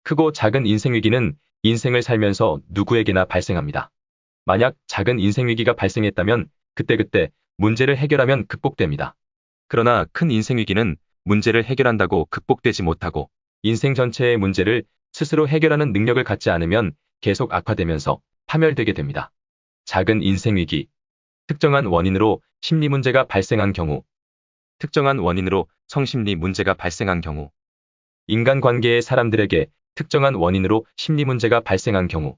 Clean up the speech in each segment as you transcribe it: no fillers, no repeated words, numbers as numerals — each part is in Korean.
크고 작은 인생 위기는 인생을 살면서 누구에게나 발생합니다. 만약 작은 인생 위기가 발생했다면 그때그때 문제를 해결하면 극복됩니다. 그러나 큰 인생 위기는 문제를 해결한다고 극복되지 못하고 인생 전체의 문제를 스스로 해결하는 능력을 갖지 않으면 계속 악화되면서 파멸되게 됩니다. 작은 인생 위기. 특정한 원인으로 심리 문제가 발생한 경우. 특정한 원인으로 성심리 문제가 발생한 경우. 인간관계의 사람들에게 특정한 원인으로 심리 문제가 발생한 경우.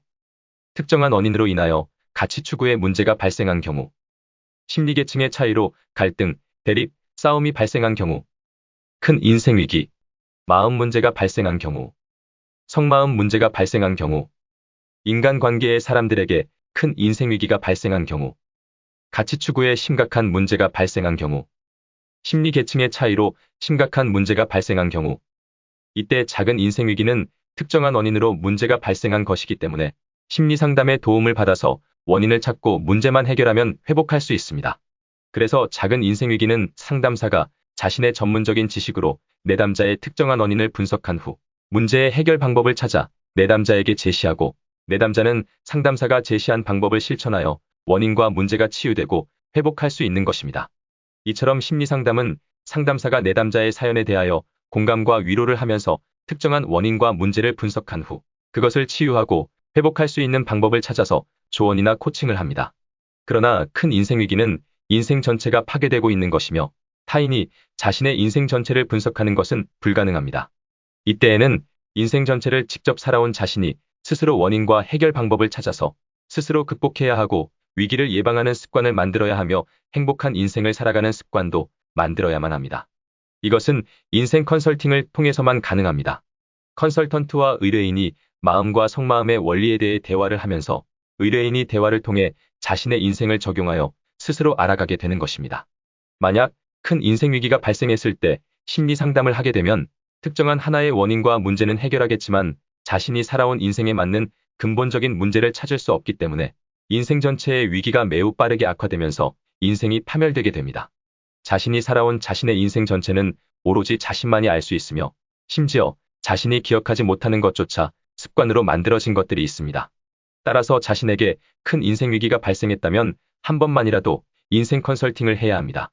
특정한 원인으로 인하여 가치 추구에 문제가 발생한 경우. 심리계층의 차이로 갈등, 대립, 싸움이 발생한 경우. 큰 인생 위기. 마음 문제가 발생한 경우. 속마음 문제가 발생한 경우. 인간관계의 사람들에게 큰 인생 위기가 발생한 경우. 가치 추구에 심각한 문제가 발생한 경우. 심리계층의 차이로 심각한 문제가 발생한 경우. 이때 작은 인생 위기는 특정한 원인으로 문제가 발생한 것이기 때문에 심리상담의 도움을 받아서 원인을 찾고 문제만 해결하면 회복할 수 있습니다. 그래서 작은 인생 위기는 상담사가 자신의 전문적인 지식으로 내담자의 특정한 원인을 분석한 후 문제의 해결 방법을 찾아 내담자에게 제시하고 내담자는 상담사가 제시한 방법을 실천하여 원인과 문제가 치유되고 회복할 수 있는 것입니다. 이처럼 심리상담은 상담사가 내담자의 사연에 대하여 공감과 위로를 하면서 특정한 원인과 문제를 분석한 후 그것을 치유하고 회복할 수 있는 방법을 찾아서 조언이나 코칭을 합니다. 그러나 큰 인생 위기는 인생 전체가 파괴되고 있는 것이며 타인이 자신의 인생 전체를 분석하는 것은 불가능합니다. 이때에는 인생 전체를 직접 살아온 자신이 스스로 원인과 해결 방법을 찾아서 스스로 극복해야 하고 위기를 예방하는 습관을 만들어야 하며 행복한 인생을 살아가는 습관도 만들어야만 합니다. 이것은 인생 컨설팅을 통해서만 가능합니다. 컨설턴트와 의뢰인이 마음과 속마음의 원리에 대해 대화를 하면서 의뢰인이 대화를 통해 자신의 인생을 적용하여 스스로 알아가게 되는 것입니다. 만약 큰 인생 위기가 발생했을 때 심리 상담을 하게 되면 특정한 하나의 원인과 문제는 해결하겠지만 자신이 살아온 인생에 맞는 근본적인 문제를 찾을 수 없기 때문에 인생 전체의 위기가 매우 빠르게 악화되면서 인생이 파멸되게 됩니다. 자신이 살아온 자신의 인생 전체는 오로지 자신만이 알 수 있으며 심지어 자신이 기억하지 못하는 것조차 습관으로 만들어진 것들이 있습니다. 따라서 자신에게 큰 인생 위기가 발생했다면 한 번만이라도 인생 컨설팅을 해야 합니다.